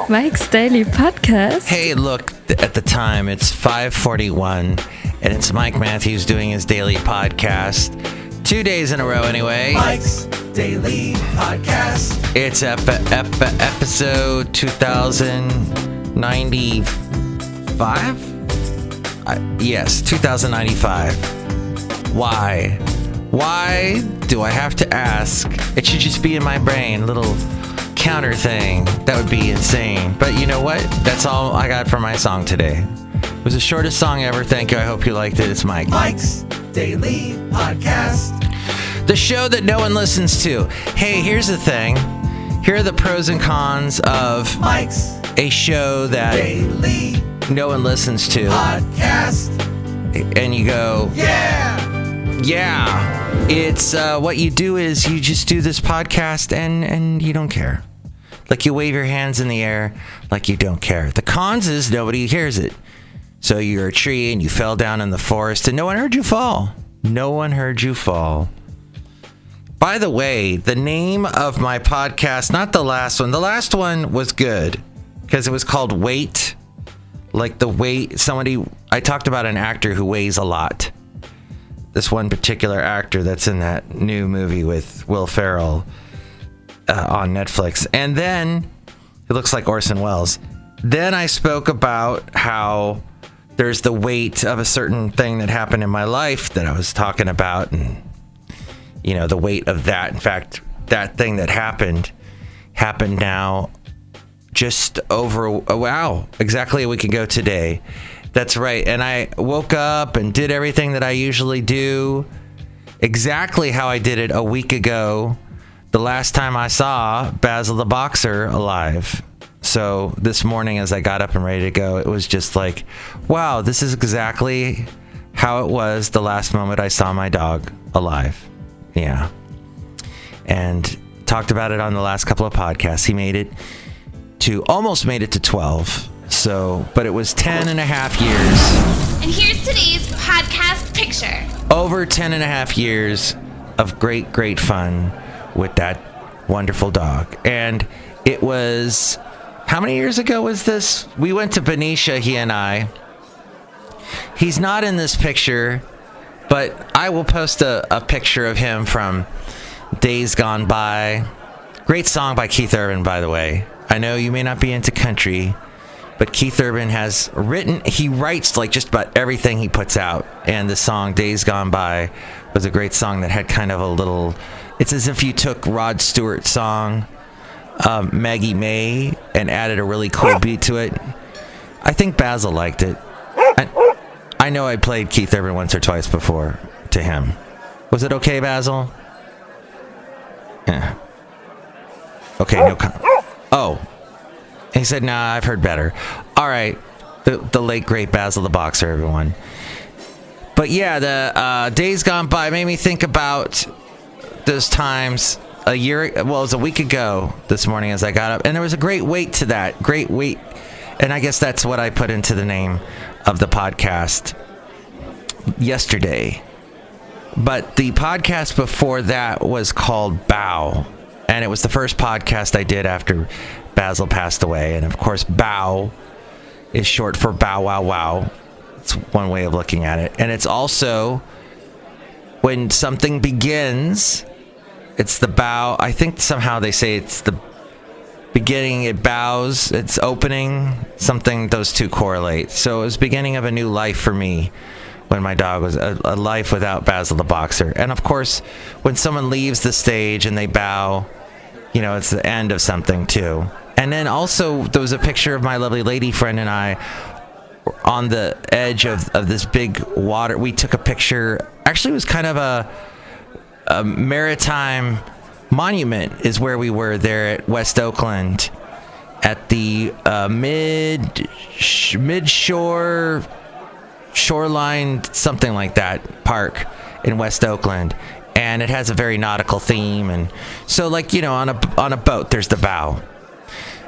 Mike's Daily Podcast. Hey, look, at the time, it's 5:41, and it's Mike Matthews doing his daily podcast. 2 days in a row, anyway. Mike's Daily Podcast. It's episode 2095? Yes, 2095. Why? Why do I have to ask? It should just be in my brain, little counter thing. That would be insane. But you know what? That's all I got for my song today. It was the shortest song ever. Thank you. I hope you liked it. It's Mike. Mike's Daily Podcast. The show that no one listens to. Hey, here's the thing. Here are the pros and cons of Mike's a show that Daily no one listens to. Podcast. And you go, yeah. It's what you do is you just do this podcast and you don't care. Like you wave your hands in the air like you don't care. The cons is nobody hears it. So you're a tree and you fell down in the forest and no one heard you fall. No one heard you fall. By the way, the name of my podcast, not the last one. The last one was good because it was called Weight. Like the weight, I talked about an actor who weighs a lot. This one particular actor that's in that new movie with Will Ferrell on Netflix. And then, it looks like Orson Welles. Then I spoke about how there's the weight of a certain thing that happened in my life that I was talking about. And, you know, the weight of that. In fact, that thing that happened now just exactly a week ago today. That's right. And I woke up and did everything that I usually do exactly how I did it a week ago, the last time I saw Basil the Boxer alive. So this morning as I got up and ready to go, it was just like, wow, this is exactly how it was the last moment I saw my dog alive. Yeah. And talked about it on the last couple of podcasts. He almost made it to 12. So, but it was 10 and a half years. And here's today's podcast picture. Over 10 and a half years of great fun with that wonderful dog. And it was, how many years ago was this? We went to Benita, he and I. He's not in this picture, but I will post a picture of him from Days Gone By. Great song by Keith Urban, by the way. I know you may not be into country, but Keith Urban he writes like just about everything he puts out. And the song Days Gone By was a great song that had kind of it's as if you took Rod Stewart's song, Maggie May, and added a really cool beat to it. I think Basil liked it. I know I played Keith Urban once or twice before to him. Was it okay, Basil? Yeah. Okay, no comment. Oh. He said, nah, I've heard better. All right. The late, great Basil the Boxer, everyone. But yeah, the Days Gone By made me think about those times it was a week ago this morning as I got up. And there was a great weight to that. Great weight. And I guess that's what I put into the name of the podcast yesterday. But the podcast before that was called Bow. And it was the first podcast I did after Basil passed away. And of course, Bow is short for Bow Wow Wow. It's one way of looking at it. And it's also when something begins, it's the bow. I think somehow they say it's the beginning, it bows, it's opening, something, those two correlate. So it was the beginning of a new life for me when my dog was a life without Basil the Boxer. And of course, when someone leaves the stage and they bow, you know, it's the end of something too. And then also there was a picture of my lovely lady friend and I on the edge of this big water. We took a picture. Actually, it was kind of a maritime monument is where we were there at West Oakland at the shoreline, something like that, park in West Oakland. And it has a very nautical theme. And so, like, you know, on a boat, there's the bow.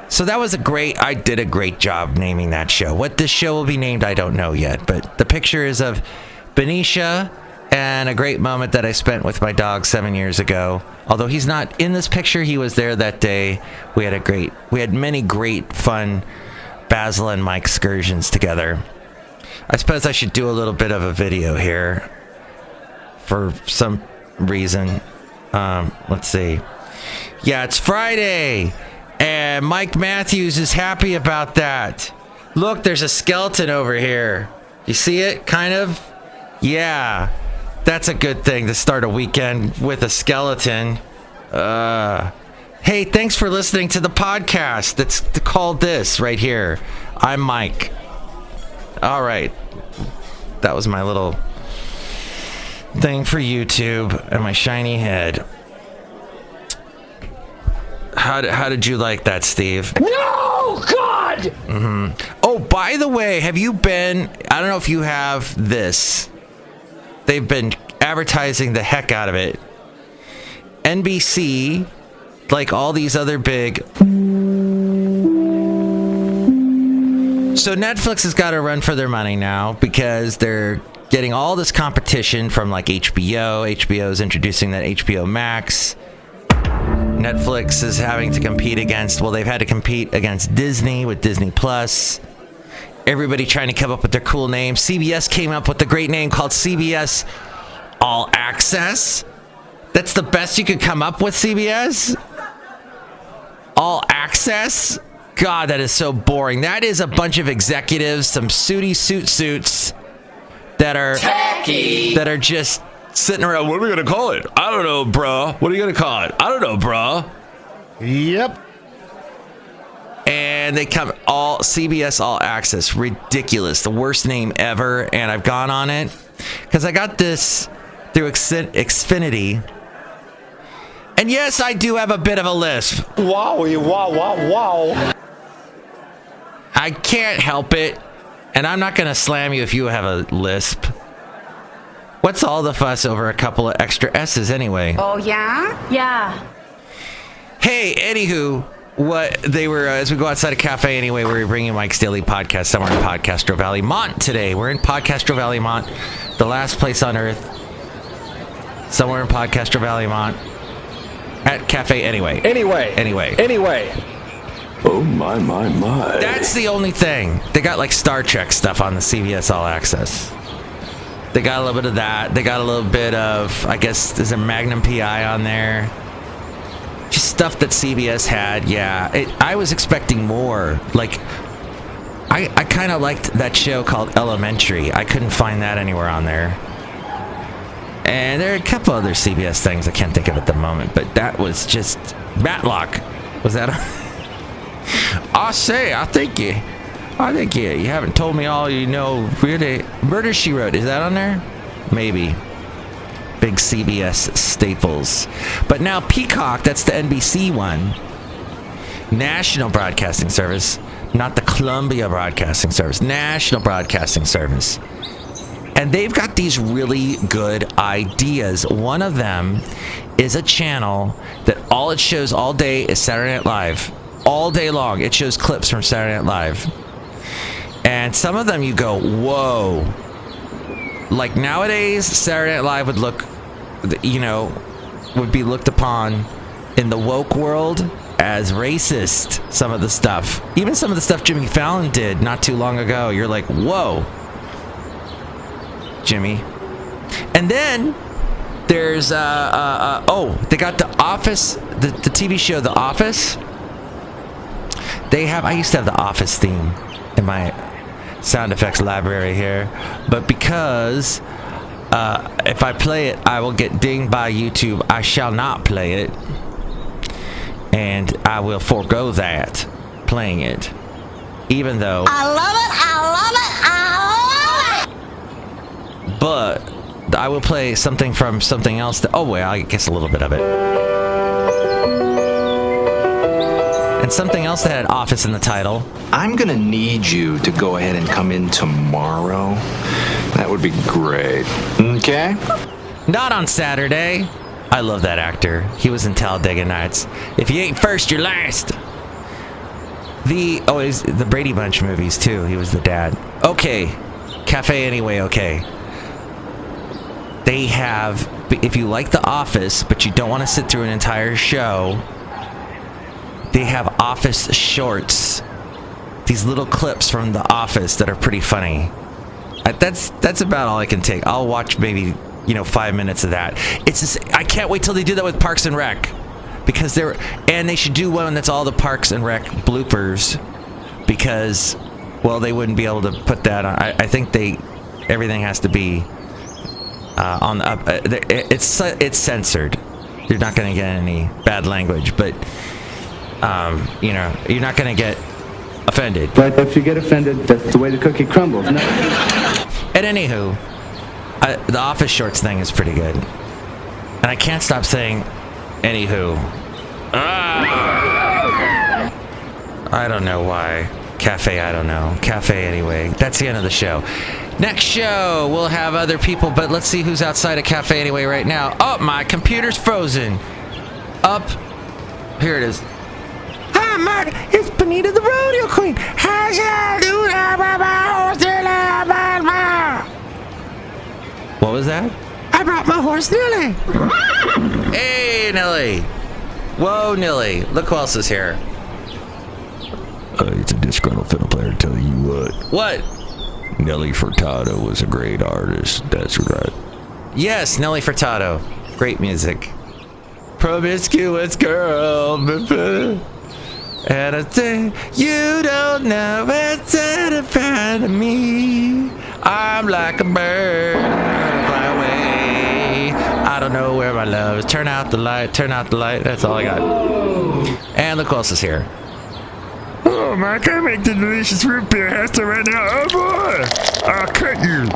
So that was I did a great job naming that show. What this show will be named, I don't know yet. But the picture is of Benicia and a great moment that I spent with my dog 7 years ago. Although he's not in this picture, he was there that day. We had many great fun Basil and Mike excursions together. I suppose I should do a little bit of a video here for some reason. Let's see. Yeah, it's Friday, and Mike Matthews is happy about that. Look, there's a skeleton over here. You see it, kind of? Yeah, that's a good thing to start a weekend with a skeleton. Hey, thanks for listening to the podcast. That's called this right here. I'm Mike. All right. That was my little thing for YouTube and my shiny head. How did you like that, Steve? No, God! Mm-hmm. Oh, by the way, have you been... I don't know if you have this. They've been advertising the heck out of it. NBC, like all these other big... So Netflix has got to run for their money now because they're getting all this competition from like HBO. HBO is introducing that HBO Max. Netflix is having to compete against, well, they've had to compete against Disney with Disney Plus. Everybody trying to come up with their cool name. CBS came up with a great name called CBS All Access. That's the best you could come up with, CBS? All Access? God, that is so boring. That is a bunch of executives, some suits that are tacky, that are just sitting around. What are we gonna call it? I don't know, bruh. What are you gonna call it? I don't know, bruh. Yep. And they come all CBS All Access. Ridiculous. The worst name ever. And I've gone on it because I got this through Xfinity. And yes, I do have a bit of a lisp. Wowie, wow. I can't help it. And I'm not going to slam you if you have a lisp. What's all the fuss over a couple of extra S's anyway? Oh, yeah? Yeah. Hey, anywho, what they were, as we go outside a cafe anyway, we're bringing Mike's Daily Podcast somewhere in Podcastro Valley Mont today. We're in Podcastro Valley Mont, the last place on earth. Somewhere in Podcastro Valley Mont. At Cafe Anyway. Anyway. Oh, my. That's the only thing. They got like Star Trek stuff on the CBS All Access. They got a little bit of that. They got a little bit of, I guess, there's a Magnum PI on there. Just stuff that CBS had, yeah. I was expecting more. Like, I kind of liked that show called Elementary. I couldn't find that anywhere on there. And there are a couple other CBS things I can't think of at the moment, but that was just... Matlock. Was that on? I think you haven't told me all you know. Really, Murder, She Wrote. Is that on there? Maybe. Big CBS staples. But now Peacock, that's the NBC one. National Broadcasting Service, not the Columbia Broadcasting Service. National Broadcasting Service. And they've got these really good ideas. One of them is a channel that all it shows all day is Saturday Night Live. All day long, it shows clips from Saturday Night Live. And some of them you go, whoa. Like nowadays, Saturday Night Live would look, would be looked upon in the woke world as racist. Some of the stuff. Even some of the stuff Jimmy Fallon did not too long ago. You're like, whoa. Jimmy. And then there's they got The Office, the TV show The Office. I used to have The Office theme in my sound effects library here, but because if I play it I will get dinged by YouTube, I shall not play it, and I will forego that playing it, even though I love it. but I will play something from something else I guess a little bit of it. And something else that had Office in the title. I'm gonna need you to go ahead and come in tomorrow. That would be great. Okay? Not on Saturday. I love that actor. He was in Talladega Nights. If you ain't first, you're last. He's the Brady Bunch movies too. He was the dad. Okay. Cafe Anyway, okay. they have, if you like The Office, but you don't want to sit through an entire show, they have Office shorts. These little clips from The Office that are pretty funny. That's about all I can take. I'll watch maybe 5 minutes of that. I can't wait till they do that with Parks and Rec, because they should do one that's all the Parks and Rec bloopers, because they wouldn't be able to put that on. I think everything has to be on the up. It's censored. You're not going to get any bad language, but you're not going to get offended. But if you get offended, that's the way the cookie crumbles. No. And anywho, the Office shorts thing is pretty good, and I can't stop saying anywho. I don't know why. Cafe, I don't know. Cafe anyway. That's the end of the show. Next show, we'll have other people, but let's see who's outside a Cafe Anyway right now. Oh, my computer's frozen. Up. Here it is. Hi, Mark. It's Benita the Rodeo Queen. How's y'all doing? What was that? I brought my horse, Nilly. Hey, Nilly. Whoa, Nilly. Look who else is here. It's a Disgruntled Fiddle Player telling you what. What? Nelly Furtado was a great artist. That's right. Yes, Nelly Furtado. Great music. Promiscuous girl. And I say, you don't know what's in front of me. I'm like a bird, fly away. I don't know where my love is. Turn out the light, turn out the light. That's all I got. And look who else is here. Oh, Mike, I make the delicious root beer hasta right now. Oh, boy. I'll cut you.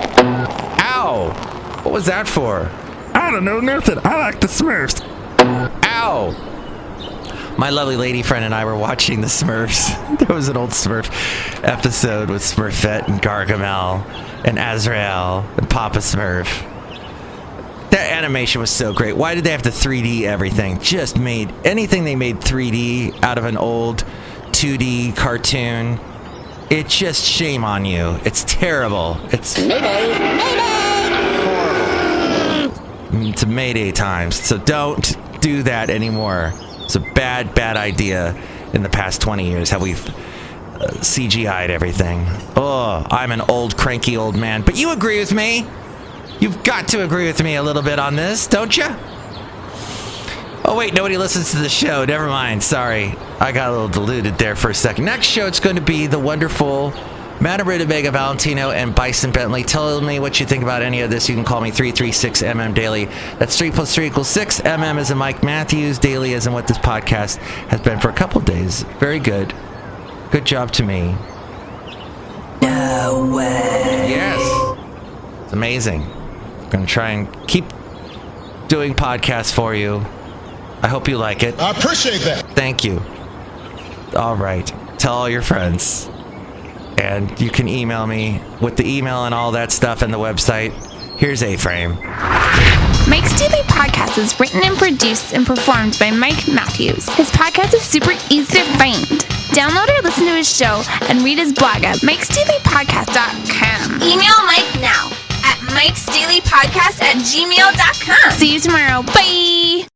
Ow. What was that for? I don't know, nothing. I like the Smurfs. Ow. My lovely lady friend and I were watching the Smurfs. There was an old Smurf episode with Smurfette and Gargamel and Azrael and Papa Smurf. That animation was so great. Why did they have to 3D everything? Just made anything they made 3D out of an old 2D cartoon. It's just shame on you. It's terrible. It's horrible. It's Mayday times. So don't do that anymore. It's a bad idea in the past 20 years, how we've CGI'd everything. Oh, I'm an old, cranky old man. But you agree with me. You've got to agree with me a little bit on this, don't you? Oh, wait, nobody listens to the show. Never mind. Sorry. I got a little deluded there for a second. Next show, it's going to be the wonderful Madame Rootabega, Valentino, and Bison Bentley. Tell me what you think about any of this. You can call me 336MM Daily. That's 3 + 3 = 6. MM as in Mike Matthews. Daily as in what this podcast has been for a couple days. Very good. Good job to me. No way. Yes. It's amazing. I'm going to try and keep doing podcasts for you. I hope you like it. I appreciate that. Thank you. All right. Tell all your friends. And you can email me with the email and all that stuff and the website. Here's A-Frame. Mike's Daily Podcast is written and produced and performed by Mike Matthews. His podcast is super easy to find. Download or listen to his show and read his blog at mikesdailypodcast.com. Email Mike now at mikesdailypodcast@gmail.com. See you tomorrow. Bye!